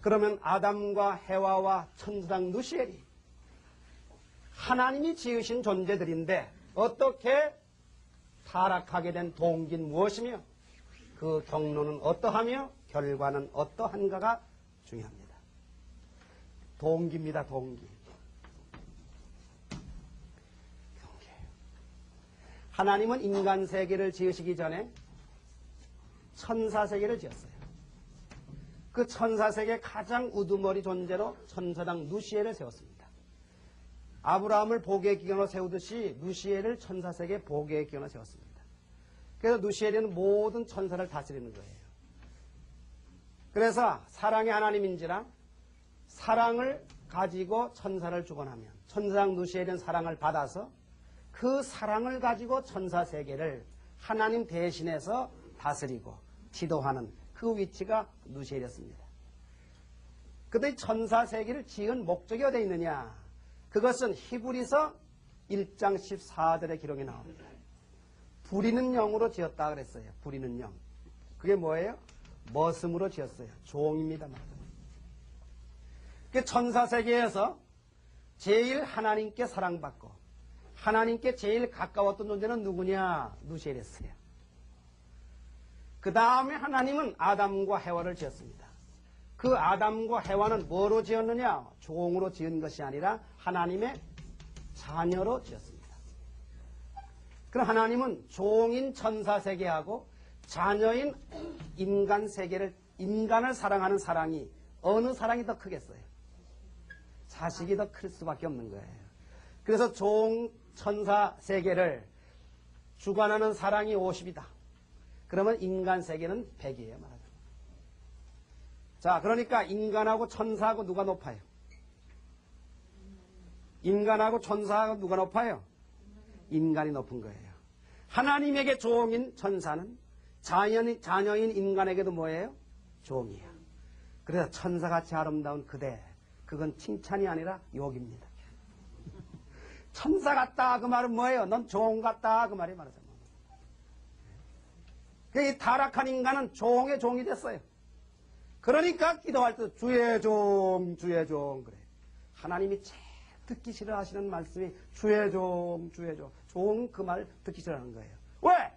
그러면 아담과 해와와 천사장 누시엘이 하나님이 지으신 존재들인데 어떻게 타락하게 된 동기는 무엇이며 그 경로는 어떠하며 결과는 어떠한가가 중요합니다. 동기입니다. 동기. 하나님은 인간 세계를 지으시기 전에 천사 세계를 지었어요. 그 천사 세계 가장 우두머리 존재로 천사장 누시엘을 세웠습니다. 아브라함을 복의 기견으로 세우듯이 누시엘을 천사 세계 복의 기견으로 세웠습니다. 그래서 누시엘은 모든 천사를 다스리는 거예요. 그래서 사랑의 하나님인지라 사랑을 가지고 천사를 주관하면 천사장 누시엘은 사랑을 받아서 그 사랑을 가지고 천사 세계를 하나님 대신해서 다스리고 지도하는 그 위치가 누시엘이었습니다. 그런데 천사 세계를 지은 목적이 어디에 있느냐? 그것은 히브리서 1장 14절의 기록에 나옵니다. 부리는 영으로 지었다 그랬어요. 부리는 영. 그게 뭐예요? 머슴으로 지었어요. 종입니다. 그 천사 세계에서 제일 하나님께 사랑받고 하나님께 제일 가까웠던 존재는 누구냐? 누시엘이었어요. 그 다음에 하나님은 아담과 해와를 지었습니다. 그 아담과 해와는 뭐로 지었느냐? 종으로 지은 것이 아니라 하나님의 자녀로 지었습니다. 그럼 하나님은 종인 천사 세계하고 자녀인 인간 세계를, 인간을 사랑하는 사랑이 어느 사랑이 더 크겠어요? 자식이 더 클 수밖에 없는 거예요. 그래서 종 천사 세계를 주관하는 사랑이 50이다. 그러면 인간 세계는 100이에요. 말하자면. 자, 그러니까 인간하고 천사하고 누가 높아요? 인간하고 천사하고 누가 높아요? 인간이 높은 거예요. 하나님에게 종인 천사는 자녀인 인간에게도 뭐예요? 종이에요. 그래서 천사같이 아름다운 그대, 그건 칭찬이 아니라 욕입니다. 천사 같다 그 말은 뭐예요? 넌 종 같다 그 말이 말하자면. 이 타락한 인간은 종의 종이 됐어요. 그러니까 기도할 때 주의 종, 주의 종 그래. 하나님이 제일 듣기 싫어하시는 말씀이 주의 종, 주의 종. 종 그 말 듣기 싫어하는 거예요. 왜?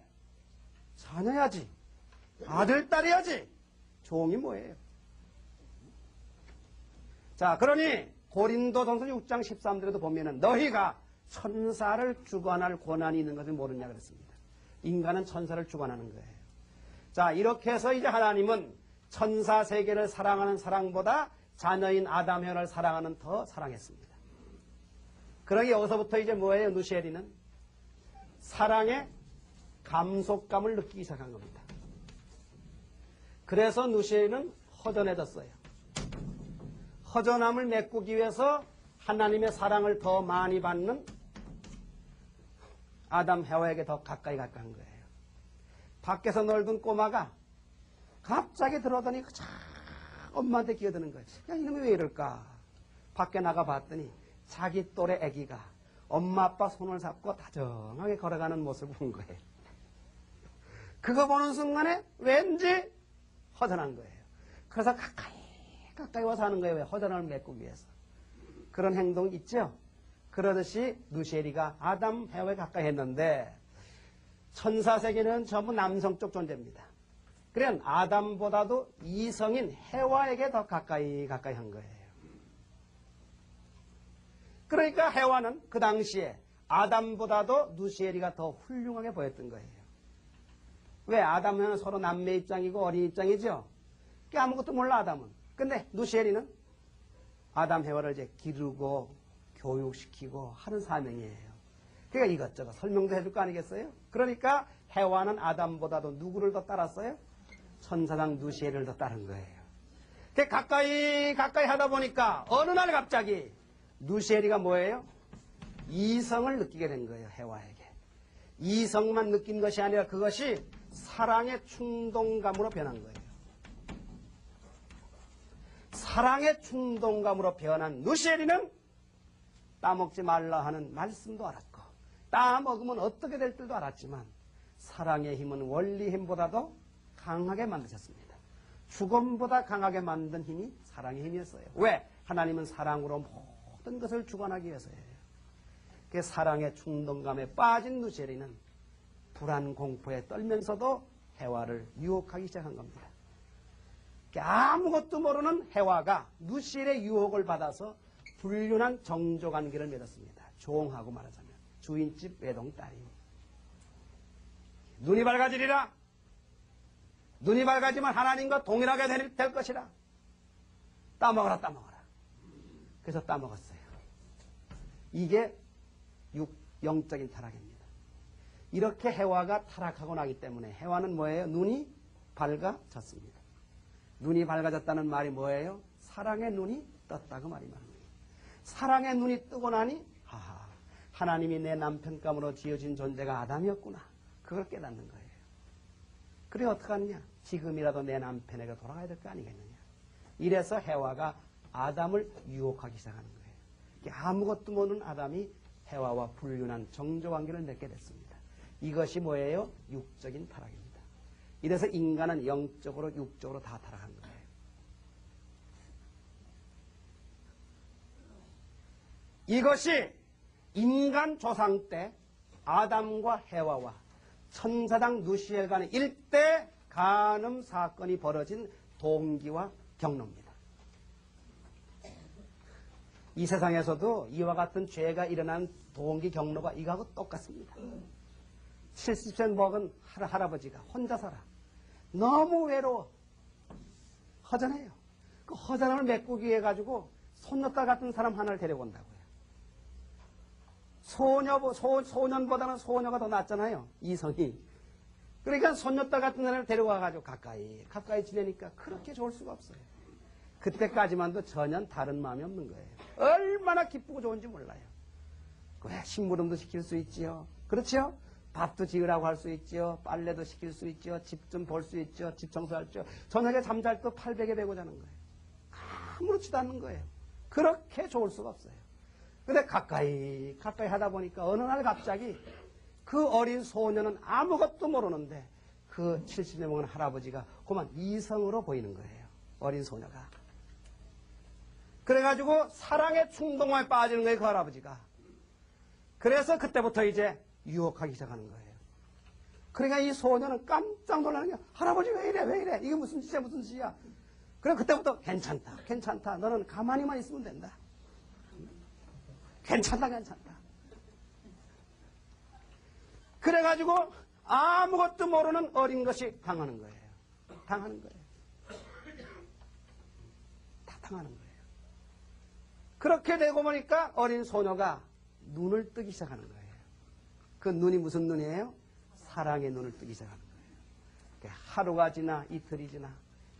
자녀야지. 아들, 딸이야지. 종이 뭐예요? 자, 그러니 고린도전서 6장 13절에도 보면은 너희가 천사를 주관할 권한이 있는 것을 모르냐 그랬습니다. 인간은 천사를 주관하는 거예요. 자, 이렇게 해서 이제 하나님은 천사 세계를 사랑하는 사랑보다 자녀인 아담 해와를 사랑하는 더 사랑했습니다. 그러기 여기서부터 이제 뭐예요? 누시엘이는 사랑의 감속감을 느끼기 시작한 겁니다. 그래서 누시엘은 허전해졌어요. 허전함을 메꾸기 위해서 하나님의 사랑을 더 많이 받는 아담 해와에게 더 가까이 간 거예요. 밖에서 놀던 꼬마가 갑자기 들어오더니 엄마한테 기어드는 거예요. 야, 이놈이 왜 이럴까? 밖에 나가 봤더니 자기 또래 아기가 엄마 아빠 손을 잡고 다정하게 걸어가는 모습을 본 거예요. 그거 보는 순간에 왠지 허전한 거예요. 그래서 가까이 와서 하는 거예요. 왜? 허전함을 메꾸기 위해서. 그런 행동이 있죠. 그러듯이 누시엘이가 아담 해와에 가까이 했는데 천사 세계는 전부 남성 쪽 존재입니다. 그래 아담보다도 이성인 해와에게 더 가까이 한 거예요. 그러니까 해와는 그 당시에 아담보다도 누시엘이가 더 훌륭하게 보였던 거예요. 왜? 아담은 서로 남매 입장이고 어린 입장이죠. 아무것도 몰라 아담은. 근데 누시엘이는 아담 해와를 이제 기르고 교육시키고 하는 사명이에요. 그러니까 이것저것 설명도 해줄 거 아니겠어요? 그러니까 해와는 아담보다도 누구를 더 따랐어요? 천사장 누시엘을 더 따른 거예요. 가까이 하다 보니까 어느 날 갑자기 누시엘이가 뭐예요? 이성을 느끼게 된 거예요. 해와에게. 이성만 느낀 것이 아니라 그것이 사랑의 충동감으로 변한 거예요. 사랑의 충동감으로 변한 누시엘이는 따먹지 말라 하는 말씀도 알았고 따먹으면 어떻게 될 줄도 알았지만 사랑의 힘은 원리 힘보다도 강하게 만드셨습니다. 주권보다 강하게 만든 힘이 사랑의 힘이었어요. 왜? 하나님은 사랑으로 모든 것을 주관하기 위해서예요. 그 사랑의 충동감에 빠진 누시엘이는 불안 공포에 떨면서도 해와를 유혹하기 시작한 겁니다. 아무것도 모르는 해와가 누시엘의 유혹을 받아서 불륜한 정조관계를 맺었습니다. 종하고 말하자면 주인집 외동딸이. 눈이 밝아지리라. 눈이 밝아지면 하나님과 동일하게 될 것이라. 따먹어라 따먹어라. 그래서 따먹었어요. 이게 영적인 타락입니다. 이렇게 해와가 타락하고 나기 때문에 해와는 뭐예요? 눈이 밝아졌습니다. 눈이 밝아졌다는 말이 뭐예요? 사랑의 눈이 떴다고 말이 말합니다. 사랑의 눈이 뜨고 나니 하나님이 내 남편감으로 지어진 존재가 아담이었구나. 그걸 깨닫는 거예요. 그래 어떡하느냐? 지금이라도 내 남편에게 돌아가야 될 거 아니겠느냐? 이래서 해와가 아담을 유혹하기 시작하는 거예요. 아무것도 모르는 아담이 해와와 불륜한 정조관계를 맺게 됐습니다. 이것이 뭐예요? 육적인 타락입니다. 이래서 인간은 영적으로 육적으로 다 타락한 거예요. 이것이 인간 조상 때 아담과 해와와 천사장 누시엘 간의 일대 간음 사건이 벌어진 동기와 경로입니다. 이 세상에서도 이와 같은 죄가 일어난 동기 경로가 이거하고 똑같습니다. 70세 먹은 할아버지가 혼자 살아. 너무 외로워. 허전해요. 그 허전함을 메꾸기 위해 가지고 손녀딸 같은 사람 하나를 데려온다고요. 소년보다는 소녀가 더 낫잖아요. 이성이. 그러니까 손녀딸 같은 사람을 데려와 가지고 가까이 지내니까 그렇게 좋을 수가 없어요. 그때까지만도 전혀 다른 마음이 없는 거예요. 얼마나 기쁘고 좋은지 몰라요. 왜 심부름도 시킬 수 있지요. 그렇죠? 밥도 지으라고 할 수 있지요. 빨래도 시킬 수 있지요. 집 좀 볼 수 있지요. 집 청소할 수 있지요. 저녁에 잠잘 때 팔베개 베고 자는 거예요. 아무렇지도 않는 거예요. 그렇게 좋을 수가 없어요. 근데 가까이 하다 보니까 어느 날 갑자기 그 어린 소녀는 아무것도 모르는데 그 70년 먹은 할아버지가 그만 이성으로 보이는 거예요. 어린 소녀가. 그래가지고 사랑의 충동에 빠지는 거예요. 그 할아버지가. 그래서 그때부터 이제 유혹하기 시작하는 거예요. 그러니까 이 소녀는 깜짝 놀라는 게 할아버지 왜 이래 이게 무슨 짓이야. 그래 그때부터 괜찮다 너는 가만히만 있으면 된다. 괜찮다. 그래가지고 아무것도 모르는 어린 것이 당하는 거예요. 다 당하는 거예요. 그렇게 되고 보니까 어린 소녀가 눈을 뜨기 시작하는 거예요. 그 눈이 무슨 눈이에요? 사랑의 눈을 뜨기 시작하는 거예요. 하루가 지나 이틀이 지나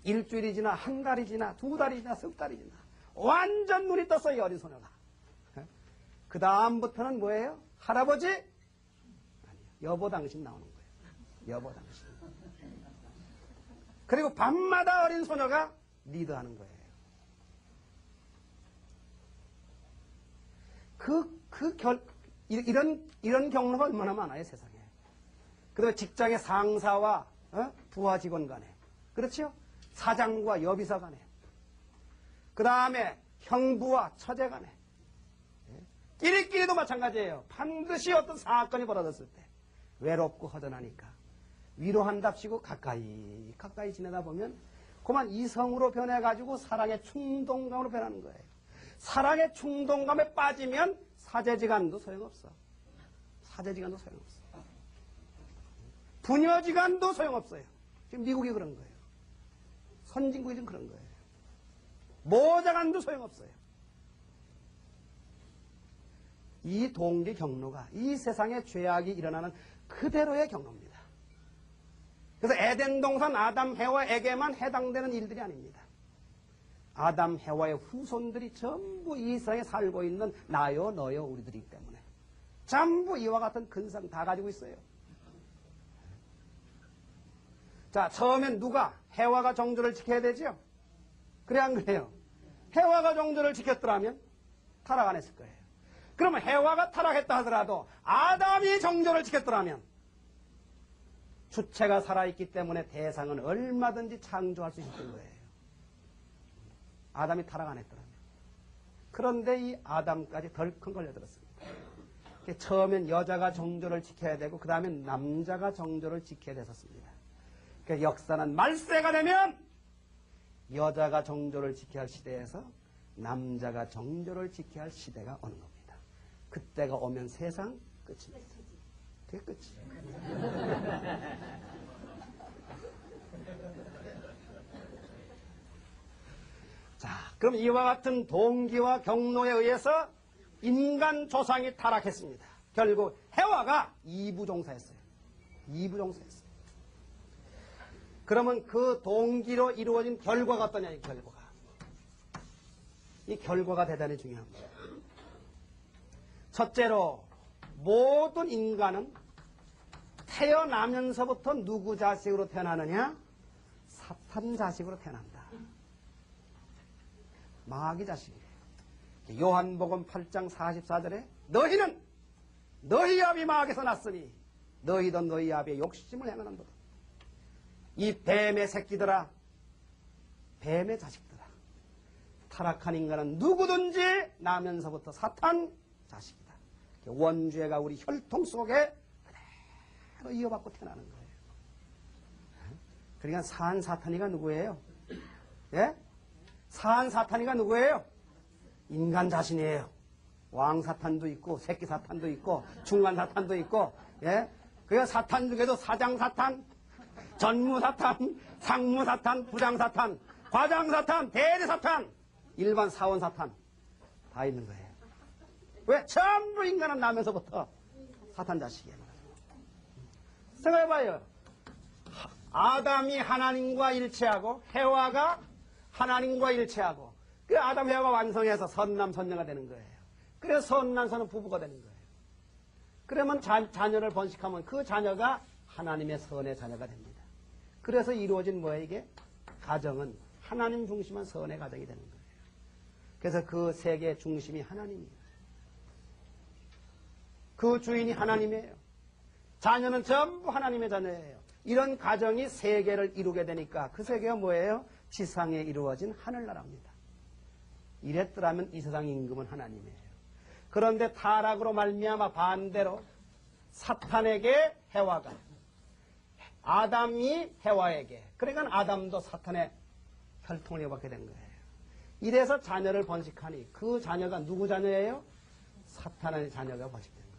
일주일이 지나 한 달이 지나 두 달이 지나 석 달이 지나 완전 눈이 떴어요. 어린 소녀가. 그 다음부터는 뭐예요? 할아버지? 아니요. 여보 당신 나오는 거예요. 여보 당신. 그리고 밤마다 어린 소녀가 리드하는 거예요. 이런 경로가 얼마나 많아요, 세상에. 그 다음에 직장의 상사와 부하 직원 간에. 그렇죠? 사장과 여비사 간에. 그 다음에 형부와 처제 간에. 끼리끼리도 마찬가지예요. 반드시 어떤 사건이 벌어졌을 때 외롭고 허전하니까 위로한답시고 가까이 지내다 보면 그만 이성으로 변해가지고 사랑의 충동감으로 변하는 거예요. 사랑의 충동감에 빠지면 사제지간도 소용없어. 부녀지간도 소용없어요. 지금 미국이 그런 거예요. 선진국이 지금 그런 거예요. 모자간도 소용없어요. 이 동기 경로가 이 세상에 죄악이 일어나는 그대로의 경로입니다. 그래서 에덴 동산 아담 해와에게만 해당되는 일들이 아닙니다. 아담 해와의 후손들이 전부 이 세상에 살고 있는 나요 너요 우리들이기 때문에 전부 이와 같은 근성 다 가지고 있어요. 자, 처음엔 누가 해와가 정조를 지켜야 되죠? 그래 안 그래요? 해와가 정조를 지켰더라면 타락 안 했을 거예요. 그러면 해와가 타락했다 하더라도 아담이 정조를 지켰더라면 주체가 살아있기 때문에 대상은 얼마든지 창조할 수 있었던 거예요. 아담이 타락 안 했더라면. 그런데 이 아담까지 덜큰 걸려들었습니다. 처음엔 여자가 정조를 지켜야 되고 그 다음엔 남자가 정조를 지켜야 됐었습니다. 그 역사는 말세가 되면 여자가 정조를 지켜야 할 시대에서 남자가 정조를 지켜야 할 시대가 오는 겁니다. 그때가 오면 세상 끝입니다. 그게 끝이에요. 자, 그럼 이와 같은 동기와 경로에 의해서 인간 조상이 타락했습니다. 결국 해와가 이부종사했어요. 이부종사했어요. 그러면 그 동기로 이루어진 결과가 어떠냐, 이 결과가. 이 결과가 대단히 중요합니다. 첫째로 모든 인간은 태어나면서부터 누구 자식으로 태어나느냐? 사탄 자식으로 태어난다. 마귀 자식이에요. 요한복음 8장 44절에 너희는 너희 아비 마귀에서 났으니 너희도 너희 아비의 욕심을 행하는도다. 이 뱀의 새끼들아, 뱀의 자식들아, 타락한 인간은 누구든지 나면서부터 사탄 자식이다. 원죄가 우리 혈통 속에 그대로 이어받고 태어나는 거예요. 그러니까 산 사탄이가 누구예요? 예? 산 사탄이가 누구예요? 인간 자신이에요. 왕 사탄도 있고 새끼 사탄도 있고 중간 사탄도 있고, 예? 그러니까 사탄 중에도 사장 사탄, 전무 사탄, 상무 사탄, 부장 사탄, 과장 사탄, 대리 사탄, 일반 사원 사탄 다 있는 거예요. 왜? 전부 인간은 나면서부터 사탄 자식이에요. 생각해봐요. 아담이 하나님과 일체하고 해와가 하나님과 일체하고 그 아담 해와가 완성해서 선남 선녀가 되는 거예요. 그래서 선남선은 부부가 되는 거예요. 그러면 자녀를 번식하면 그 자녀가 하나님의 선의 자녀가 됩니다. 그래서 이루어진 뭐예요 이게? 가정은 하나님 중심한 선의 가정이 되는 거예요. 그래서 그 세계의 중심이 하나님이에요. 그 주인이 하나님이에요. 자녀는 전부 하나님의 자녀예요. 이런 가정이 세계를 이루게 되니까 그 세계가 뭐예요? 지상에 이루어진 하늘나라입니다. 이랬더라면 이 세상 임금은 하나님이에요. 그런데 타락으로 말미암아 반대로 사탄에게 해와가, 아담이 해와에게, 그러니까 아담도 사탄의 혈통을 이어받게 된 거예요. 이래서 자녀를 번식하니 그 자녀가 누구 자녀예요? 사탄의 자녀가 번식된 거예요.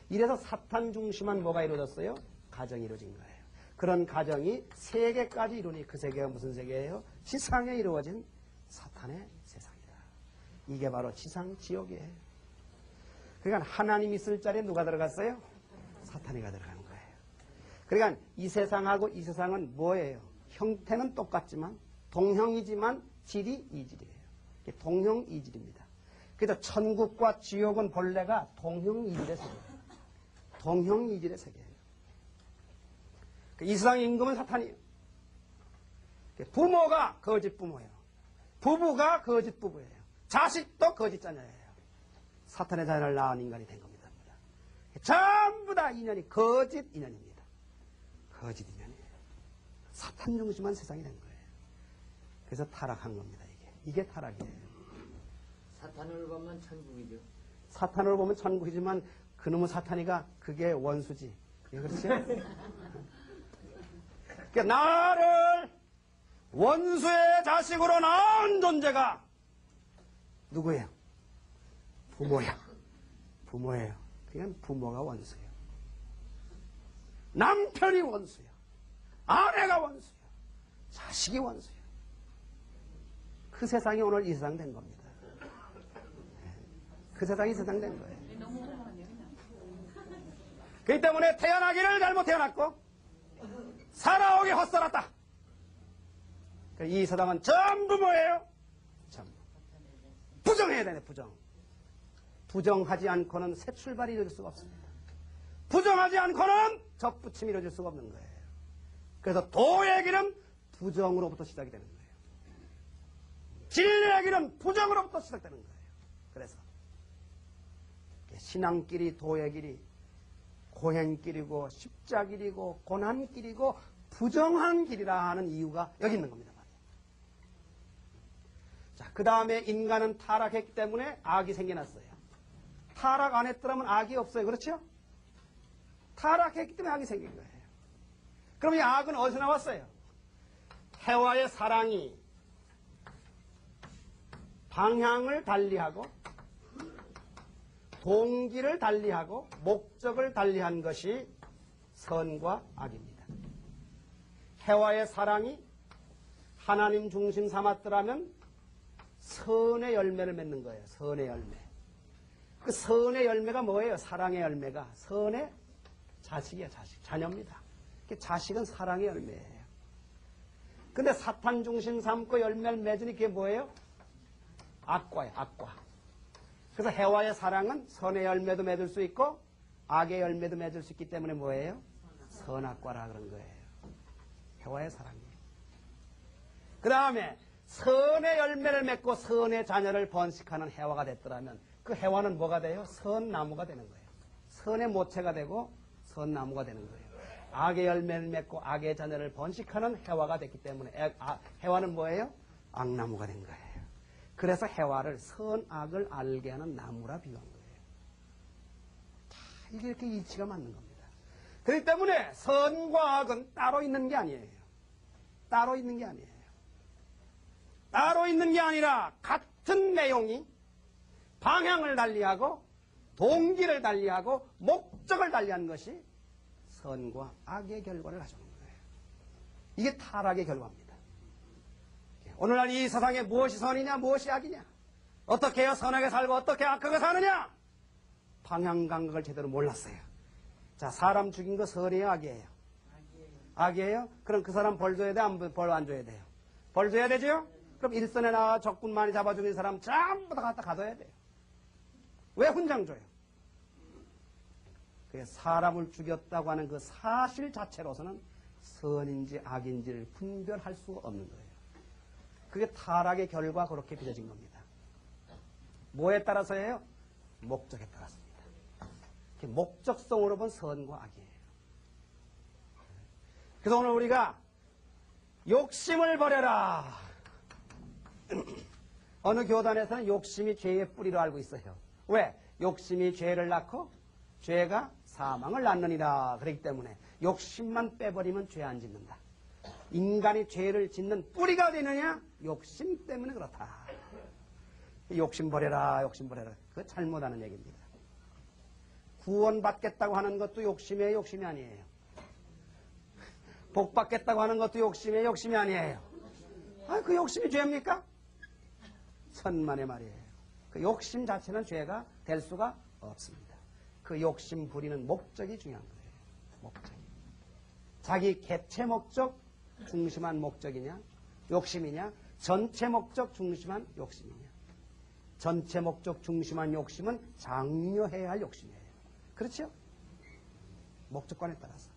이래서 사탄 중심한 뭐가 이루어졌어요? 가정이 이루어진 거예요. 그런 가정이 세계까지 이루니 그 세계가 무슨 세계예요? 지상에 이루어진 사탄의 세상이다. 이게 바로 지상 지옥이에요. 그러니까 하나님 있을 자리에 누가 들어갔어요? 사탄이가 들어간 거예요. 그러니까 이 세상하고 이 세상은 뭐예요? 형태는 똑같지만 동형이지만 질이 이질이에요. 동형이질입니다. 그래서 천국과 지옥은 본래가 동형이질의 세계예요. 동형이질의 세계예요. 이 세상 임금은 사탄이에요. 부모가 거짓 부모예요. 부부가 거짓 부부예요. 자식도 거짓 자녀예요. 사탄의 자녀를 낳은 인간이 된 겁니다. 전부 다 인연이 거짓 인연입니다. 거짓 인연이에요. 사탄 중심한 세상이 된 거예요. 그래서 타락한 겁니다. 이게 타락이에요. 사탄을 보면 천국이죠. 사탄을 보면 천국이지만 그놈의 사탄이가 그게 원수지. 그렇죠? 그러니까 나를 원수의 자식으로 낳은 존재가 누구예요? 부모야. 부모예요. 그러니까 부모가 원수예요. 남편이 원수예요. 아내가 원수예요. 자식이 원수예요. 그 세상이 오늘 이 세상 된 겁니다. 그 세상이 세상 된 거예요. 그렇기 때문에 태어나기를 잘못 태어났고 살아오기 헛살았다. 이 세상은 전부 뭐예요? 전부 부정해야 되네. 부정하지 않고는 새 출발이 이루어질 수가 없습니다. 부정하지 않고는 접붙임이 이루어질 수가 없는 거예요. 그래서 도의 길은 부정으로부터 시작이 되는 거예요. 진리의 길은 부정으로부터 시작되는 거예요. 그래서 신앙길이, 도의 길이 고행길이고 십자길이고 고난길이고 부정한 길이라 하는 이유가 여기 있는 겁니다. 자, 그 다음에 인간은 타락했기 때문에 악이 생겨났어요. 타락 안 했더라면 악이 없어요. 그렇죠? 타락했기 때문에 악이 생긴 거예요. 그럼 이 악은 어디서 나왔어요? 해와의 사랑이 방향을 달리하고 동기를 달리하고 목적을 달리한 것이 선과 악입니다. 해와의 사랑이 하나님 중심 삼았더라면 선의 열매를 맺는 거예요. 선의 열매. 그 선의 열매가 뭐예요? 사랑의 열매가. 선의 자식이야, 자식. 자녀입니다. 자식은 사랑의 열매예요. 근데 사탄 중심 삼고 열매를 맺으니 그게 뭐예요? 악과예요, 악과. 그래서 해와의 사랑은 선의 열매도 맺을 수 있고 악의 열매도 맺을 수 있기 때문에 뭐예요? 선악과라 그런 거예요. 해와의 사랑이에요. 그 다음에 선의 열매를 맺고 선의 자녀를 번식하는 해와가 됐더라면 그 해와는 뭐가 돼요? 선나무가 되는 거예요. 선의 모체가 되고 선나무가 되는 거예요. 악의 열매를 맺고 악의 자녀를 번식하는 해와가 됐기 때문에 해와는 뭐예요? 악나무가 된 거예요. 그래서 해와를 선악을 알게 하는 나무라 비유한 거예요. 자, 이게 이렇게 이치가 맞는 겁니다. 그렇기 때문에 선과 악은 따로 있는 게 아니에요. 따로 있는 게 아니에요. 따로 있는 게 아니라 같은 내용이 방향을 달리하고 동기를 달리하고 목적을 달리한 것이 선과 악의 결과를 가져오는 거예요. 이게 타락의 결과입니다. 오늘날 이 세상에 무엇이 선이냐 무엇이 악이냐 어떻게 해야 선하게 살고 어떻게 악하게 사느냐 방향 감각을 제대로 몰랐어요. 자, 사람 죽인 거 선이에요 악이에요? 악이에요? 그럼 그 사람 벌 줘야 돼? 벌 안 줘야 돼요? 벌 줘야 되죠? 그럼 일선에 나와 적군 많이 잡아 죽인 사람 전부 다 갖다 가둬야 돼요. 왜 훈장 줘요? 그게 사람을 죽였다고 하는 그 사실 자체로서는 선인지 악인지를 분별할 수가 없는 거예요. 그게 타락의 결과 그렇게 빚어진 겁니다. 뭐에 따라서예요? 목적에 따라서입니다. 목적성으로 본 선과 악이에요. 그래서 오늘 우리가 욕심을 버려라. 어느 교단에서는 욕심이 죄의 뿌리로 알고 있어요. 왜? 욕심이 죄를 낳고 죄가 사망을 낳느니라. 그렇기 때문에 욕심만 빼버리면 죄 안 짓는다. 인간이 죄를 짓는 뿌리가 되느냐? 욕심 때문에 그렇다. 욕심 버려라, 욕심 버려라. 그거 잘못하는 얘기입니다. 구원받겠다고 하는 것도 욕심이에요, 욕심이 아니에요. 복 받겠다고 하는 것도 욕심이에요, 욕심이 아니에요. 아, 그 욕심이 죄입니까? 천만의 말이에요. 그 욕심 자체는 죄가 될 수가 없습니다. 그 욕심 부리는 목적이 중요한 거예요. 목적이. 자기 개체 목적 중심한 목적이냐? 욕심이냐? 전체 목적 중심한 욕심이냐? 전체 목적 중심한 욕심은 장려해야 할 욕심이에요. 그렇죠? 목적관에 따라서.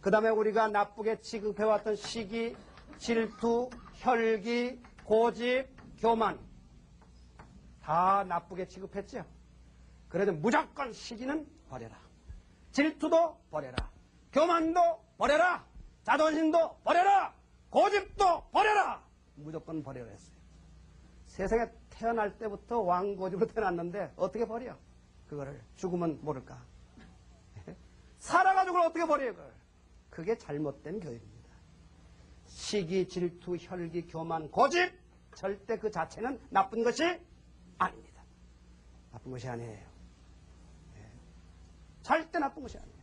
그 다음에 우리가 나쁘게 취급해왔던 시기, 질투, 혈기, 고집, 교만 다 나쁘게 취급했죠. 그래도 무조건 시기는 버려라. 질투도 버려라. 교만도 버려라. 자존심도 버려라. 고집도 버려라. 무조건 버려라 했어요. 세상에 태어날 때부터 왕고집으로 태어났는데 어떻게 버려? 그거를 죽으면 모를까. 살아가지고 어떻게 버려요? 그걸. 그게 잘못된 교육입니다. 시기, 질투, 혈기, 교만, 고집 절대 그 자체는 나쁜 것이 아닙니다. 나쁜 것이 아니에요. 절대 나쁜 것이 아니에요.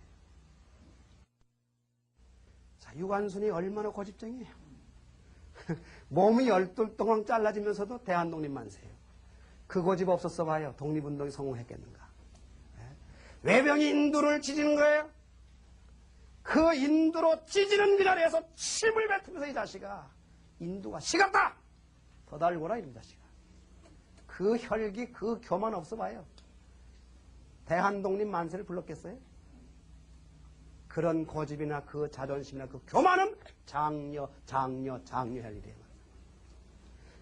자, 유관순이 얼마나 고집쟁이에요. 몸이 12덩어리 잘라지면서도 대한독립 만세예요. 그 고집 없었어 봐요. 독립운동이 성공했겠는가. 외병이 인두를 찢는 거예요. 그 인두로 찢는 그 자리에서 침을 뱉으면서 이 자식아 인두가 식었다. 더 달고라 이런 자식아. 그 혈기 그 교만 없어 봐요. 대한독립 만세를 불렀겠어요? 그런 고집이나 그 자존심이나 그 교만은 장려할 일이에요.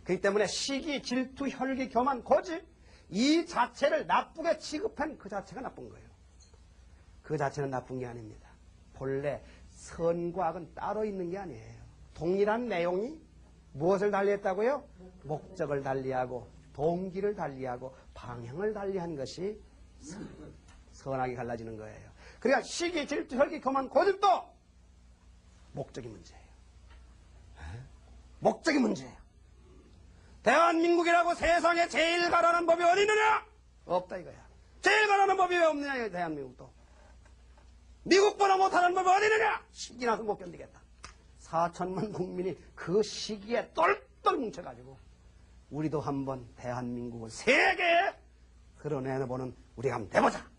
그렇기 때문에 시기, 질투, 혈기, 교만, 고집 이 자체를 나쁘게 취급한 그 자체가 나쁜 거예요. 그 자체는 나쁜 게 아닙니다. 본래 선과 악은 따로 있는 게 아니에요. 동일한 내용이 무엇을 달리했다고요? 목적을 달리하고 동기를 달리하고 방향을 달리한 것이 선악이 갈라지는 거예요. 그러니까 시기, 질투, 혈기, 교만, 고집도 목적이 문제예요. 목적이 문제예요. 대한민국이라고 세상에 제일 가라는 법이 어디 있느냐? 없다 이거야. 제일 가라는 법이 왜 없느냐 이거 대한민국도. 미국보다 못하는 법이 어디 있느냐? 시기 나서 못 견디겠다. 4천만 국민이 그 시기에 똘똘 뭉쳐가지고 우리도 한번 대한민국을 세계에 드러내보는 우리가 한번 돼보자.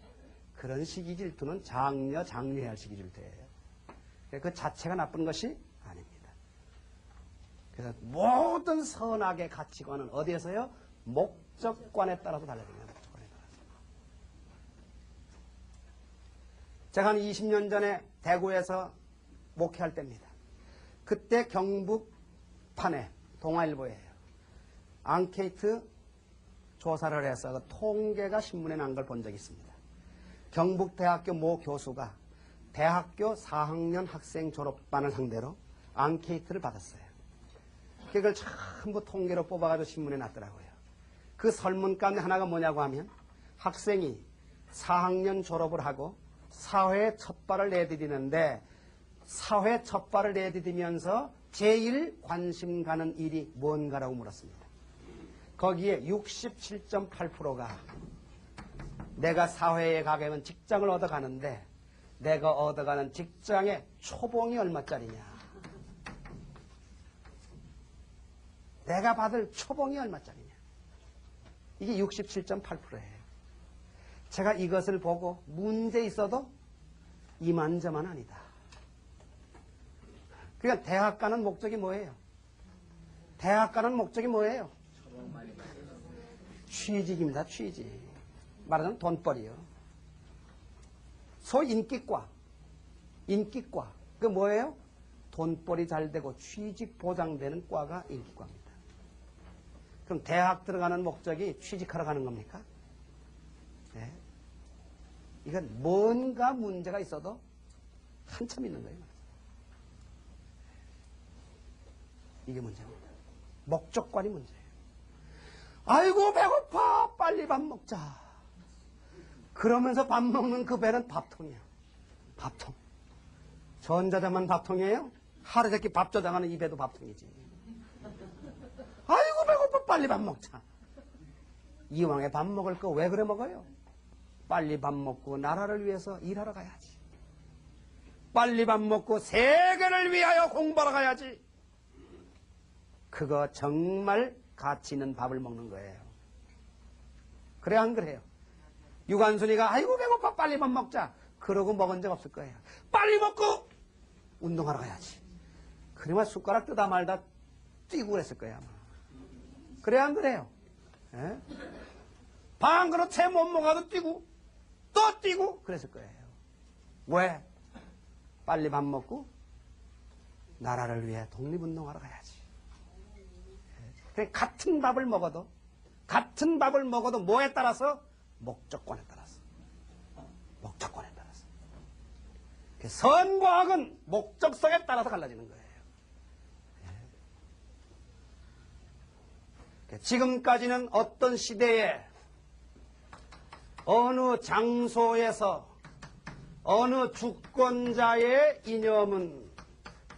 그런 시기 질투는 장려해야 할 시기 질투예요. 그 자체가 나쁜 것이 아닙니다. 그래서 모든 선악의 가치관은 어디에서요? 목적관에 따라서 달라집니다. 목적관에 따라서. 제가 한 20년 전에 대구에서 목회할 때입니다. 그때 경북판에 동아일보예요. 앙케이트 조사를 해서 그 통계가 신문에 난 걸 본 적이 있습니다. 경북대학교 모 교수가 대학교 4학년 학생 졸업반을 상대로 앙케이트를 받았어요. 그걸 전부 통계로 뽑아가지고 신문에 났더라고요. 그 설문 가운데 하나가 뭐냐고 하면 학생이 4학년 졸업을 하고 사회에 첫 발을 내디디는데 사회 첫 발을 내디디면서 제일 관심 가는 일이 뭔가라고 물었습니다. 거기에 67.8%가 내가 사회에 가게 되면 직장을 얻어가는데 내가 얻어가는 직장의 초봉이 얼마짜리냐. 내가 받을 초봉이 얼마짜리냐. 이게 67.8%예요. 제가 이것을 보고 문제 있어도 이만저만 아니다. 그러니까 대학 가는 목적이 뭐예요? 대학 가는 목적이 뭐예요? 취직입니다. 취직. 말하자면 돈벌이요. 소위 인기과. 인기과. 그 뭐예요? 돈벌이 잘 되고 취직 보장되는 과가 인기과입니다. 그럼 대학 들어가는 목적이 취직하러 가는 겁니까? 네. 이건 뭔가 문제가 있어도 한참 있는 거예요. 이게 문제입니다. 목적관이 문제예요. 아이고 배고파 빨리 밥 먹자. 그러면서 밥 먹는 그 배는 밥통이야. 밥통. 전자자만 밥통이에요? 하루 세끼 밥 저장하는 이 배도 밥통이지. 아이고 배고파 빨리 밥 먹자. 이왕에 밥 먹을 거 왜 그래 먹어요? 빨리 밥 먹고 나라를 위해서 일하러 가야지. 빨리 밥 먹고 세계를 위하여 공부하러 가야지. 그거 정말 가치 있는 밥을 먹는 거예요. 그래 안 그래요? 유관순이가 아이고 배고파 빨리 밥 먹자. 그러고 먹은 적 없을 거예요. 빨리 먹고 운동하러 가야지. 그러면 숟가락 뜨다 말다 뛰고 그랬을 거예요 아마. 그래 안 그래요? 예? 방 그릇 채 못 먹어도 뛰고 또 뛰고 그랬을 거예요. 왜? 빨리 밥 먹고 나라를 위해 독립운동하러 가야지. 같은 밥을 먹어도 뭐에 따라서? 목적관에 따라서. 목적관에 따라서. 선과 악은 목적성에 따라서 갈라지는 거예요. 지금까지는 어떤 시대에 어느 장소에서 어느 주권자의 이념은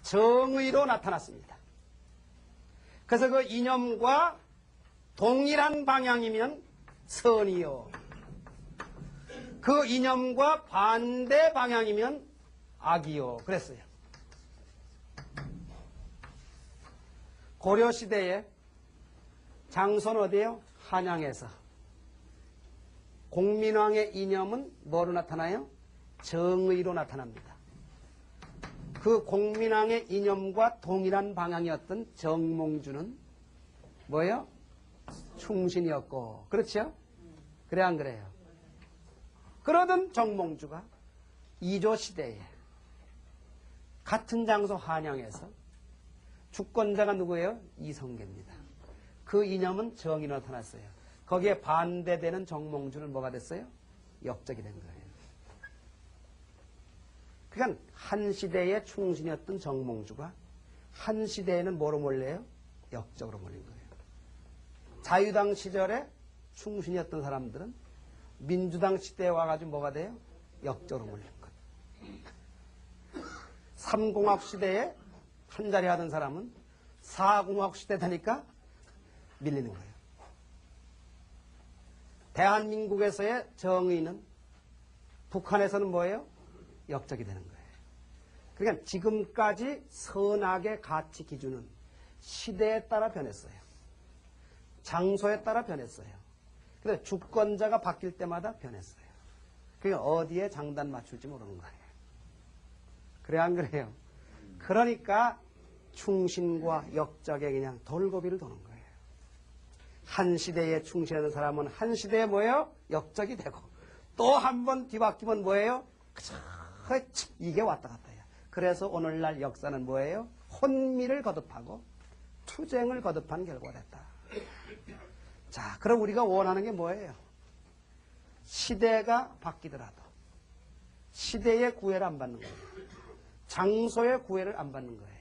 정의로 나타났습니다. 그래서 그 이념과 동일한 방향이면 선이요. 그 이념과 반대 방향이면 악이요. 그랬어요. 고려시대에 장소는 어디예요? 한양에서. 공민왕의 이념은 뭐로 나타나요? 정의로 나타납니다. 그 공민왕의 이념과 동일한 방향이었던 정몽주는 뭐예요? 충신이었고. 그렇죠? 그래 안 그래요? 그러던 정몽주가 이조 시대에 같은 장소 한양에서 주권자가 누구예요? 이성계입니다. 그 이념은 정의로 나타났어요. 거기에 반대되는 정몽주는 뭐가 됐어요? 역적이 된 거예요. 그러니까 한 시대의 충신이었던 정몽주가 한 시대에는 뭐로 몰려요? 역적으로 몰린 거예요. 자유당 시절에 충신이었던 사람들은 민주당 시대에 와가지고 뭐가 돼요? 역적으로 몰린 것. 삼공학 시대에 한 자리 하던 사람은 사공학 시대 되니까 밀리는 거예요. 대한민국에서의 정의는 북한에서는 뭐예요? 역적이 되는 거예요. 그러니까 지금까지 선악의 가치 기준은 시대에 따라 변했어요. 장소에 따라 변했어요. 그래서 주권자가 바뀔 때마다 변했어요. 그러니까 어디에 장단 맞출지 모르는 거예요. 그래 안 그래요? 그러니까 충신과 역적에 그냥 돌고비를 도는 거예요. 한 시대에 충신하는 사람은 한 시대에 뭐예요? 역적이 되고 또 한 번 뒤바뀌면 뭐예요? 이게 왔다 갔다 해요. 그래서 오늘날 역사는 뭐예요? 혼미를 거듭하고 투쟁을 거듭한 결과가 됐다. 자, 그럼 우리가 원하는 게 뭐예요? 시대가 바뀌더라도 시대의 구애를 안 받는 거예요. 장소의 구애를 안 받는 거예요.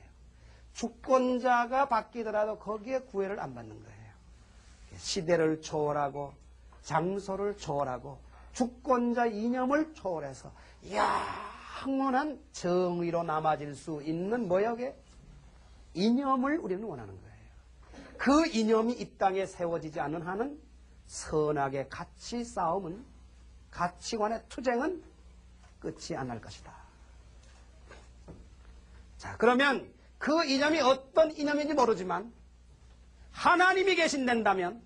주권자가 바뀌더라도 거기에 구애를 안 받는 거예요. 시대를 초월하고 장소를 초월하고 주권자 이념을 초월해서 영원한 정의로 남아질 수 있는 뭐역에 이념을 우리는 원하는 거예요. 그 이념이 이 땅에 세워지지 않는 한은 선악의 가치 싸움은 가치관의 투쟁은 끝이 안 날 것이다. 자, 그러면 그 이념이 어떤 이념인지 모르지만 하나님이 계신다면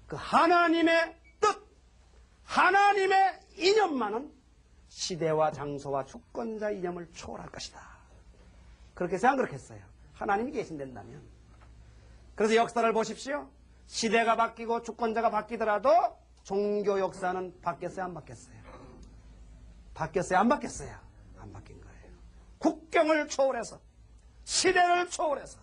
그 하나님의 뜻, 하나님의 이념만은 시대와 장소와 주권자 이념을 초월할 것이다. 그렇게 생각 그렇게 했어요. 하나님이 계신다면. 그래서 역사를 보십시오. 시대가 바뀌고 주권자가 바뀌더라도 종교 역사는 바뀌었어요, 안 바뀌었어요? 바뀌었어요, 안 바뀌었어요? 안 바뀐 거예요. 국경을 초월해서 시대를 초월해서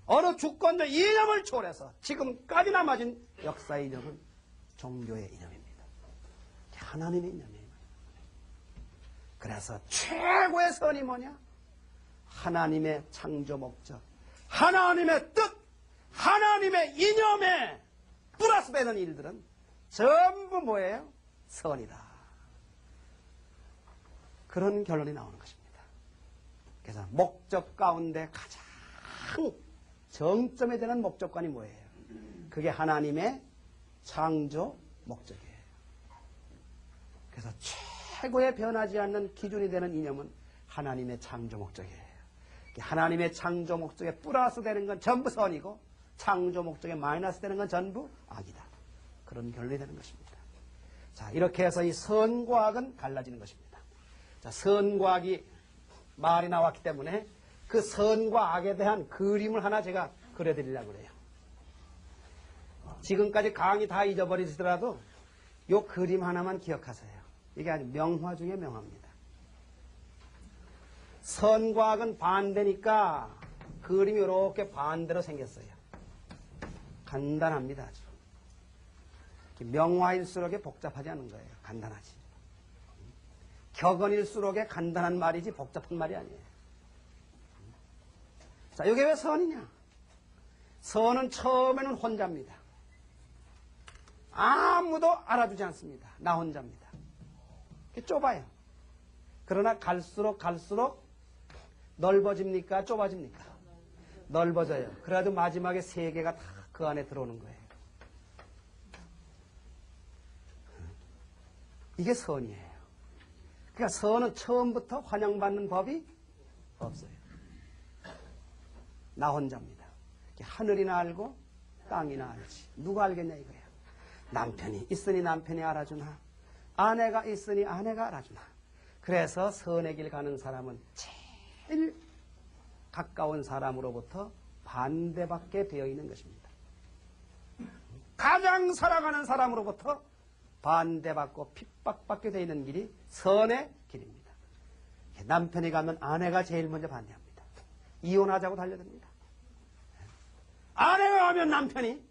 어느 주권자 이념을 초월해서 지금까지 남아진 역사의 이념은 종교의 이념입니다. 하나님의 이념이에요. 그래서 최고의 선이 뭐냐? 하나님의 창조 목적, 하나님의 뜻, 하나님의 이념에 플러스 되는 일들은 전부 뭐예요? 선이다. 그런 결론이 나오는 것입니다. 그래서 목적 가운데 가장 정점에 되는 목적관이 뭐예요? 그게 하나님의 창조 목적이에요. 그래서 최고의 변하지 않는 기준이 되는 이념은 하나님의 창조 목적이에요. 하나님의 창조 목적에 플러스 되는 건 전부 선이고 창조 목적에 마이너스 되는 건 전부 악이다. 그런 결론이 되는 것입니다. 자, 이렇게 해서 이 선과 악은 갈라지는 것입니다. 자, 선과 악이 말이 나왔기 때문에 그 선과 악에 대한 그림을 하나 제가 그려드리려고 그래요. 지금까지 강의 다 잊어버리시더라도 이 그림 하나만 기억하세요. 이게 아주 명화 중에 명화입니다. 선과 악은 반대니까 그림이 이렇게 반대로 생겼어요. 간단합니다. 아주. 명화일수록에 복잡하지 않은 거예요. 간단하지. 격언일수록에 간단한 말이지 복잡한 말이 아니에요. 자, 이게 왜 선이냐? 선은 처음에는 혼자입니다. 아무도 알아주지 않습니다. 나 혼자입니다. 좁아요. 그러나 갈수록 넓어집니까? 좁아집니까? 넓어져요. 그래도 마지막에 세계가 다 그 안에 들어오는 거예요. 이게 선이에요. 그러니까 선은 처음부터 환영받는 법이 없어요. 나 혼자입니다. 하늘이나 알고 땅이나 알지. 누가 알겠냐 이거야. 남편이 있으니 남편이 알아주나, 아내가 있으니 아내가 알아주나. 그래서 선의 길 가는 사람은 제일 가까운 사람으로부터 반대밖에 되어 있는 것입니다. 가장 사랑하는 사람으로부터 반대받고 핍박받게 되어 있는 길이 선의 길입니다. 남편이 가면 아내가 제일 먼저 반대합니다. 이혼하자고 달려듭니다. 아내가 가면 남편이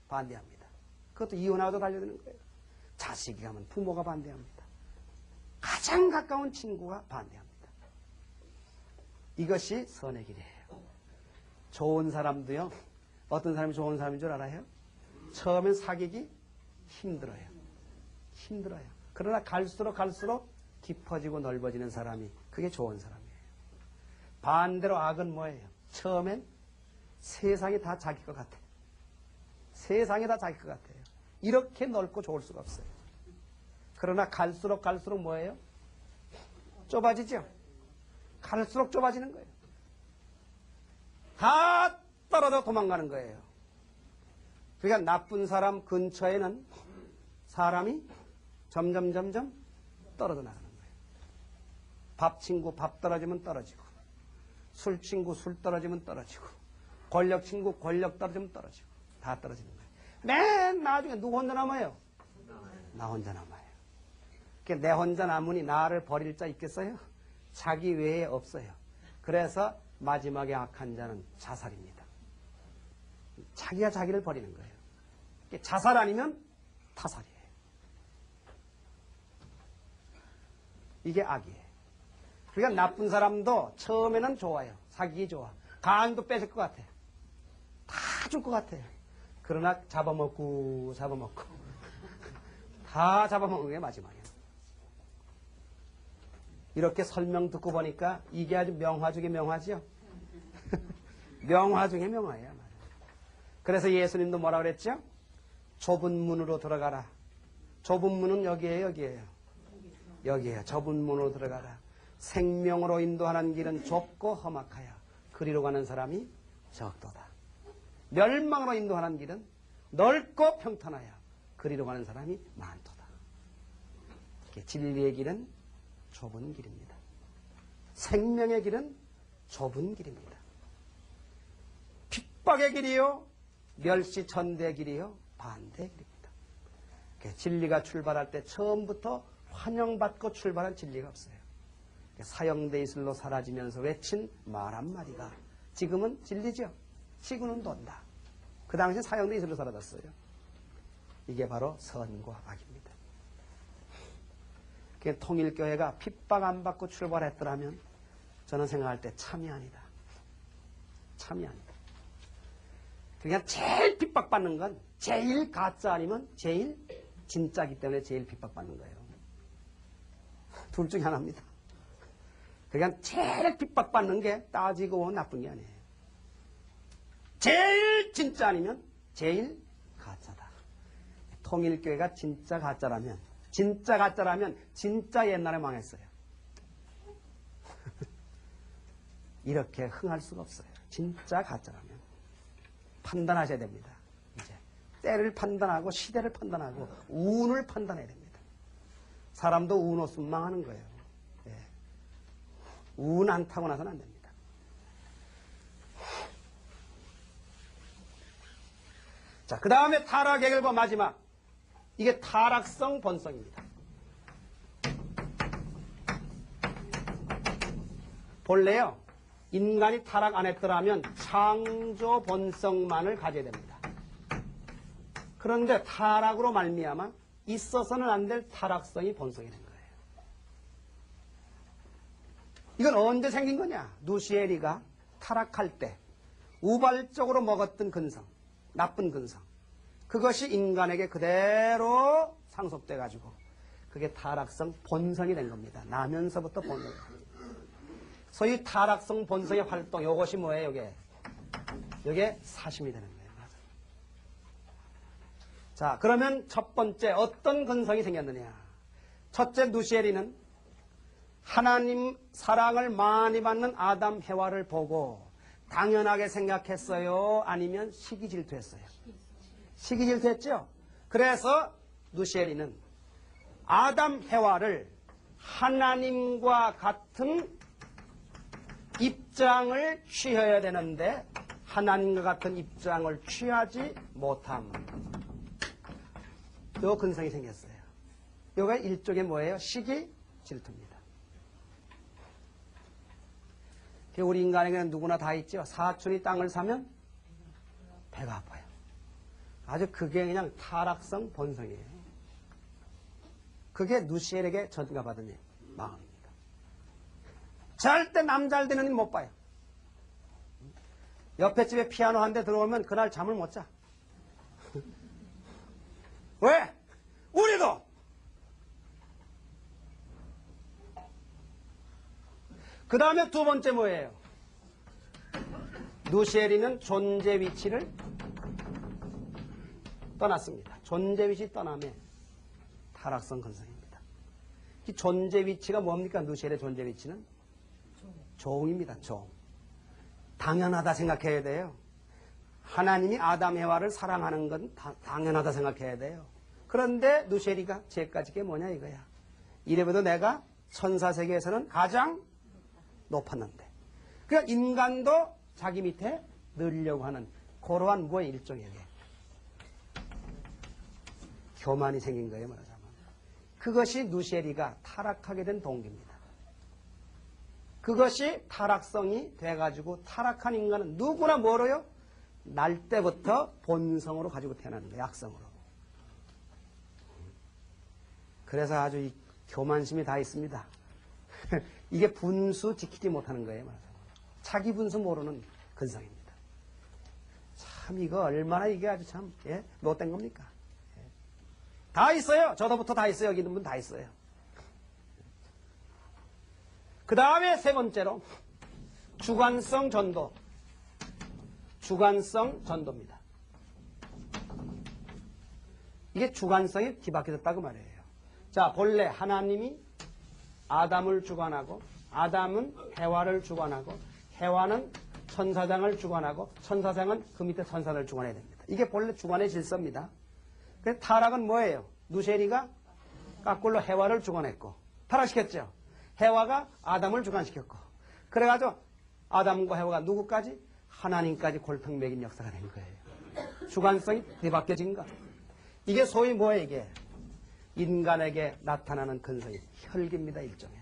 반대합니다. 그것도 이혼하자고 달려드는 거예요. 자식이 가면 부모가 반대합니다. 가장 가장 가까운 친구가 반대합니다. 이것이 선의 길이에요. 좋은 사람도요, 어떤 사람이 좋은 사람인 줄 알아요? 처음엔 사귀기 힘들어요. 힘들어요. 그러나 갈수록 깊어지고 넓어지는 사람이, 그게 좋은 사람이에요. 반대로 악은 뭐예요? 처음엔 세상이 다 자기 것 같아요. 세상이 다 자기 것 같아요. 이렇게 넓고 좋을 수가 없어요. 그러나 갈수록 뭐예요? 좁아지죠? 갈수록 좁아지는 거예요. 다 떨어져 도망가는 거예요. 그러니까 나쁜 사람 근처에는 사람이 점점 떨어져 나가는 거예요. 밥 친구 밥 떨어지면 떨어지고, 술 친구 술 떨어지면 떨어지고, 권력 친구 권력 떨어지면 떨어지고, 다 떨어지는 거예요. 맨 나중에 누구 혼자 남아요? 나 혼자 남아요. 그러니까 내 혼자 남으니 나를 버릴 자 있겠어요? 자기 외에 없어요. 그래서 마지막에 악한 자는 자살입니다. 자기가 자기를 버리는 거예요. 그러니까 자살 아니면 타살이에요. 이게 악이에요. 그러니까 나쁜 사람도 처음에는 좋아요. 사귀기 좋아. 간도 뺏을 것 같아요. 다 줄 것 같아요. 그러나 잡아먹고 다 잡아먹는 게 마지막이에요. 이렇게 설명 듣고 보니까 이게 아주 명화 중에 명화죠. 명화 중에 명화예요. 그래서 예수님도 뭐라 그랬죠? 좁은 문으로 들어가라. 좁은 문은 여기에요. 여기에요. 좁은 문으로 들어가라. 생명으로 인도하는 길은 좁고 험악하여 그리로 가는 사람이 적도다. 멸망으로 인도하는 길은 넓고 평탄하여 그리로 가는 사람이 많도다. 진리의 길은 좁은 길입니다. 생명의 길은 좁은 길입니다. 핍박의 길이요, 멸시천대의 길이요, 반대의 길입니다. 진리가 출발할 때 처음부터 환영받고 출발한 진리가 없어요. 사형대 이슬로 사라지면서 외친 말 한마디가 지금은 진리죠. 지구는 돈다. 그 당시 사형대 이슬로 사라졌어요. 이게 바로 선과 악입니다. 통일교회가 핍박 안 받고 출발했더라면 저는 생각할 때 참이 아니다. 참이 아니다. 그러니까 제일 핍박받는 건 제일 가짜 아니면 제일 진짜이기 때문에 제일 핍박받는 거예요. 둘 중에 하나입니다. 그러니까 제일 핍박받는 게 따지고 보면 나쁜 게 아니에요. 제일 진짜 아니면 제일 가짜다. 통일교회가 진짜 가짜라면 진짜 옛날에 망했어요. 이렇게 흥할 수가 없어요. 진짜 가짜라면. 판단하셔야 됩니다. 이제 때를 판단하고 시대를 판단하고 운을 판단해야 됩니다. 사람도 운 없으면 망하는 거예요. 예. 운 안 타고 나서는 안 됩니다. 자, 그 다음에 타락의 결과 마지막. 이게 타락성 본성입니다. 본래요, 인간이 타락 안 했더라면 창조 본성만을 가져야 됩니다. 그런데 타락으로 말미암아 있어서는 안 될 타락성이 본성이 된 거예요. 이건 언제 생긴 거냐? 누시에리가 타락할 때 우발적으로 먹었던 근성, 나쁜 근성, 그것이 인간에게 그대로 상속돼 가지고 그게 타락성 본성이 된 겁니다. 나면서부터 본성이. 소위 타락성 본성의 활동, 이것이 뭐예요? 이게 사심이 되는 거예요. 자, 그러면 첫 번째 어떤 근성이 생겼느냐? 첫째, 누시에리는 하나님 사랑을 많이 받는 아담 해와를 보고 당연하게 생각했어요? 아니면 시기 질투했어요? 시기 질투했죠? 그래서 누시에리는 아담 해와를 하나님과 같은 입장을 취해야 되는데 하나님과 같은 입장을 취하지 못함. 요 근성이 생겼어요. 요가 일종의 뭐예요? 시기 질투입니다. 우리 인간에게는 누구나 다 있죠. 사촌이 땅을 사면 배가 아파요. 아주 그게 그냥 타락성 본성이에요. 그게 누시엘에게 전가받은 일. 마음입니다. 절대 남 잘 되는 일 못 봐요. 옆에 집에 피아노 한 대 들어오면 그날 잠을 못 자. 왜? 우리도! 그 다음에 두 번째 뭐예요? 누시에리는 존재 위치를 떠났습니다. 존재 위치 떠남에 타락성 근성입니다. 이 존재 위치가 뭡니까? 누시엘의 존재 위치는? 종입니다. 종. 당연하다 생각해야 돼요. 하나님이 아담 해와를 사랑하는 건 당연하다 생각해야 돼요. 그런데 누시엘이가 죄까지 게 뭐냐 이거야. 이래봬도 내가 천사 세계에서는 가장 높았는데. 그러니까 인간도 자기 밑에 늘려고 하는 그러한 뭐의 일종이에요. 교만이 생긴 거예요, 말하자면. 그것이 누시엘이가 타락하게 된 동기입니다. 그것이 타락성이 돼가지고 타락한 인간은 누구나 뭐로요? 날 때부터 본성으로 가지고 태어나는 거예요, 악성으로. 그래서 아주 이 교만심이 다 있습니다. 이게 분수 지키지 못하는 거예요, 말하자면. 자기 분수 모르는 근성입니다. 참 이거 얼마나 이게 아주 참 못된 겁니까? 다 있어요. 저도부터 다 있어요. 여기 있는 분 다 있어요. 그 다음에 세 번째로 주관성 전도. 주관성 전도입니다. 이게 주관성이 뒤바뀌었다고 말이에요. 자, 본래 하나님이 아담을 주관하고 아담은 해와를 주관하고 해와는 천사장을 주관하고 천사장은 그 밑에 천사를 주관해야 됩니다. 이게 본래 주관의 질서입니다. 그래서 타락은 뭐예요? 누시엘이가 까꿀로 해와를 주관했고 타락시켰죠. 해와가 아담을 주관시켰고 그래가지고 아담과 해와가 누구까지? 하나님까지 골탕 먹인 역사가 된 거예요. 주관성이 뒤바뀌어진 것. 이게 소위 뭐예요 이게? 인간에게 나타나는 근성이 혈기입니다. 일종의.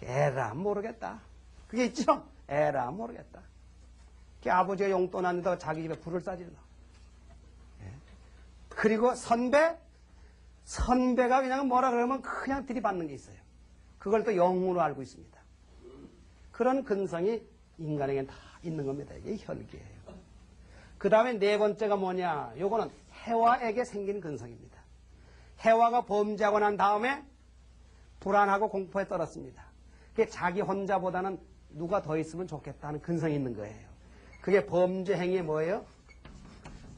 에라 모르겠다. 그게 있죠? 에라 모르겠다. 아버지가 용돈 안 낸다고 자기 집에 불을 싸질러. 그리고 선배가 그냥 뭐라 그러면 그냥 들이받는 게 있어요. 그걸 또 영으로 알고 있습니다. 그런 근성이 인간에게는 다 있는 겁니다. 이게 혈기예요. 그 다음에 네 번째가 뭐냐? 요거는 해와에게 생긴 근성입니다. 해와가 범죄하고 난 다음에 불안하고 공포에 떨었습니다. 그게 자기 혼자보다는 누가 더 있으면 좋겠다는 근성이 있는 거예요. 그게 범죄 행위의 뭐예요?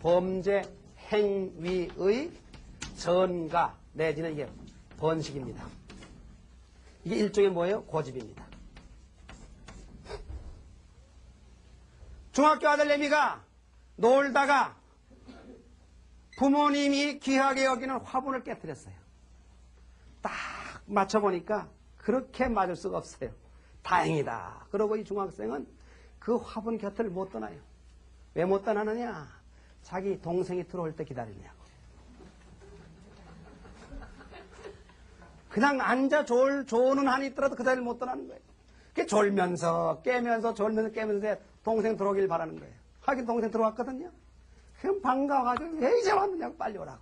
범죄 행위의 전가 내지는 이게 번식입니다. 이게 일종의 뭐예요? 고집입니다. 중학교 아들 내미가 놀다가 부모님이 귀하게 여기는 화분을 깨뜨렸어요. 딱 맞춰보니까 그렇게 맞을 수가 없어요. 다행이다. 그러고 이 중학생은 그 화분 곁을 못 떠나요. 왜 못 떠나느냐? 자기 동생이 들어올 때 기다리냐고. 그냥 앉아 조는 한이 있더라도 그 자리를 못 떠나는 거예요. 그게 졸면서 깨면서 동생 들어오길 바라는 거예요. 하긴 동생 들어왔거든요. 그럼 반가워가지고 왜 이제 왔느냐고 빨리 오라고.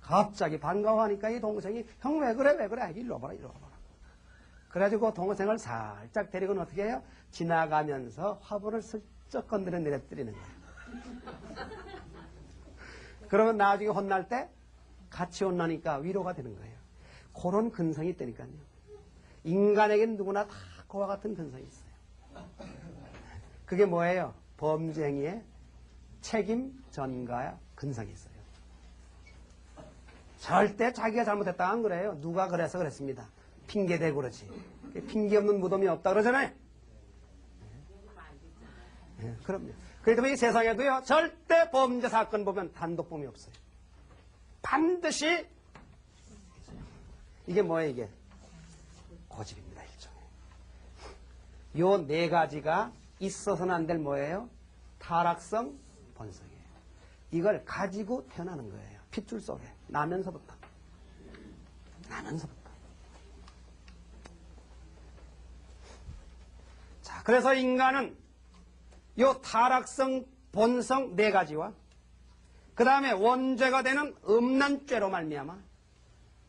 갑자기 반가워하니까 이 동생이 형 왜 그래 일로 와봐라. 그래가지고 동생을 살짝 데리고는 어떻게 해요? 지나가면서 화분을 슬쩍 건드려 내려뜨리는 거예요. 그러면 나중에 혼날 때 같이 혼나니까 위로가 되는 거예요. 그런 근성이 있다니까요. 인간에게는 누구나 다 그와 같은 근성이 있어요. 그게 뭐예요? 범죄 행위에 책임 전가야 근성이 있어요. 절대 자기가 잘못했다 안 그래요. 누가 그래서 그랬습니다. 핑계대고 그러지. 핑계 없는 무덤이 없다 그러잖아요. 네, 그럼요. 그렇기 때문에 이 세상에도요, 절대 범죄 사건 보면 단독범이 없어요. 반드시, 이게 뭐예요, 이게? 고집입니다, 일종의. 요 네 가지가 있어서는 안 될 뭐예요? 타락성 본성이에요. 이걸 가지고 태어나는 거예요. 핏줄 속에. 나면서부터. 자, 그래서 인간은 요 타락성 본성 네 가지와 그 다음에 원죄가 되는 음란죄로 말미암아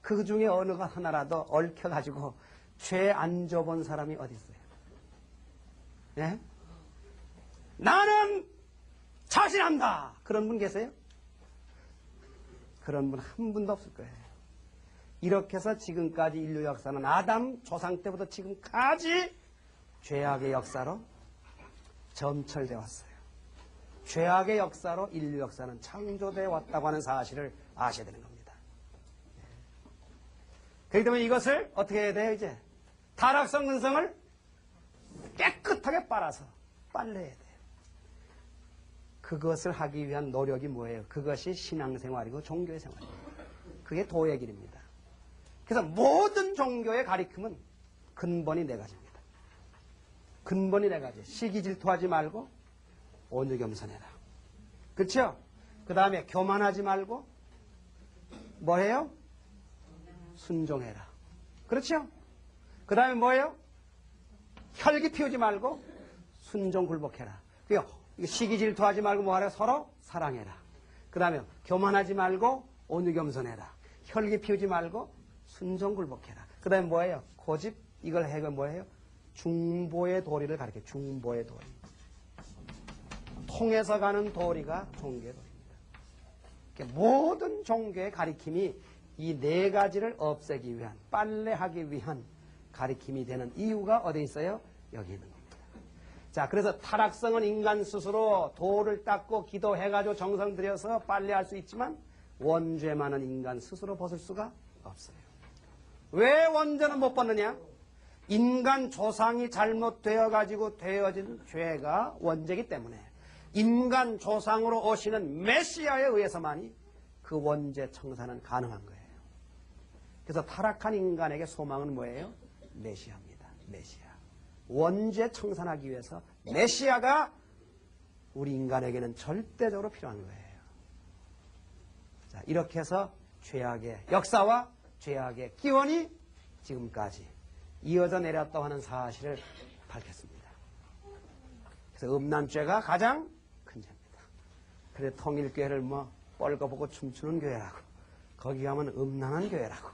그 중에 어느 것 하나라도 얽혀가지고 죄 안 져본 사람이 어디 있어요? 예? 나는 자신한다. 그런 분 계세요? 그런 분 한 분도 없을 거예요. 이렇게 해서 지금까지 인류 역사는 아담 조상 때부터 지금까지 죄악의 역사로 점철되어 왔어요. 죄악의 역사로 인류 역사는 창조되어 왔다고 하는 사실을 아셔야 되는 겁니다. 그렇기 때문에 이것을 어떻게 해야 돼요, 이제? 타락성 근성을 깨끗하게 빨아서 빨래해야 돼요. 그것을 하기 위한 노력이 뭐예요? 그것이 신앙생활이고 종교의 생활이에요. 그게 도의 길입니다. 그래서 모든 종교의 가리킴은 근본이 네 가지입니다. 근본이 네 가지. 시기 질투하지 말고 온유 겸손해라. 그렇죠? 그 다음에 교만하지 말고 뭐해요? 순종해라. 그렇죠? 그 다음에 뭐예요? 혈기 피우지 말고 순종 굴복해라. 시기 질투하지 말고 뭐하라? 서로 사랑해라. 그 다음에 교만하지 말고 온유 겸손해라. 혈기 피우지 말고 순종 굴복해라. 그 다음에 뭐예요? 고집 이걸 해가 뭐예요? 중보의 도리를 가르쳐요. 중보의 도리. 통해서 가는 도리가 종교의 도리입니다. 그러니까 모든 종교의 가리킴이 이 네 가지를 없애기 위한, 빨래하기 위한 가리킴이 되는 이유가 어디 있어요? 여기 있는 겁니다. 자, 그래서 타락성은 인간 스스로 도를 닦고 기도해가지고 정성 들여서 빨래할 수 있지만 원죄만은 인간 스스로 벗을 수가 없어요. 왜 원죄는 못 벗느냐? 인간 조상이 잘못되어가지고 되어진 죄가 원죄이기 때문에 인간 조상으로 오시는 메시아에 의해서만이 그 원죄 청산은 가능한 거예요. 그래서 타락한 인간에게 소망은 뭐예요? 메시아입니다. 메시아. 원죄 청산하기 위해서 메시아가 우리 인간에게는 절대적으로 필요한 거예요. 자, 이렇게 해서 죄악의 역사와 죄악의 기원이 지금까지 이어져 내렸다고 하는 사실을 밝혔습니다. 그래서 음란죄가 가장 큰 죄입니다. 그래 통일교회를 뭐 뻘거보고 춤추는 교회라고, 거기 가면 음란한 교회라고.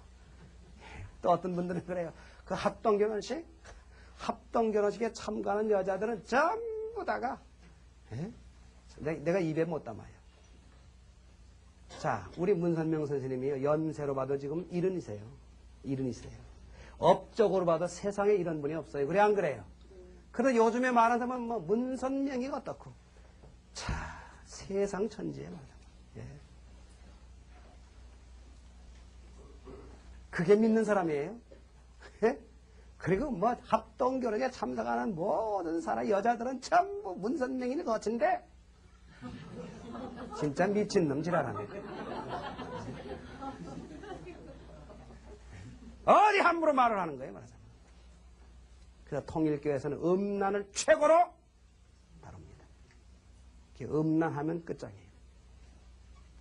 또 어떤 분들은 그래요. 그 합동결혼식에 참가하는 여자들은 전부 다가 내가 입에 못 담아요. 자, 우리 문선명 선생님이 연세로 봐도 지금 70이세요. 70이세요. 업적으로 봐도 세상에 이런 분이 없어요. 그래 안 그래요? 그래도 요즘에 말하자면 뭐 문선명이 어떻고. 자, 세상 천지에 말이야. 예. 그게 믿는 사람이에요. 예? 그리고 뭐 합동결혼에 참석하는 모든 사람 여자들은 전부 문선명이 거친데 진짜 미친놈 지랄하네. 어디 함부로 말을 하는 거예요, 말하자면. 그래서 통일교에서는 음란을 최고로 다룹니다. 음란하면 끝장이에요.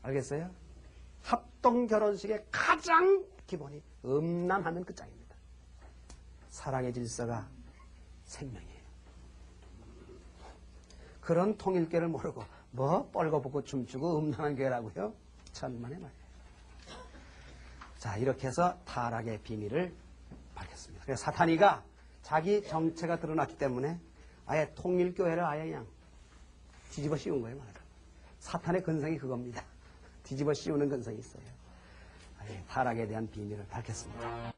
알겠어요? 합동결혼식의 가장 기본이 음란하면 끝장입니다. 사랑의 질서가 생명이에요. 그런 통일교를 모르고 뭐 뻘거벗고 춤추고 음란한 교회라고요? 천만의 말이에요. 자, 이렇게 해서 타락의 비밀을 밝혔습니다. 그래서 사탄이가 자기 정체가 드러났기 때문에 아예 통일교회를 아예 그냥 뒤집어 씌운 거예요. 말하자면. 사탄의 근성이 그겁니다. 뒤집어 씌우는 근성이 있어요. 아예 타락에 대한 비밀을 밝혔습니다.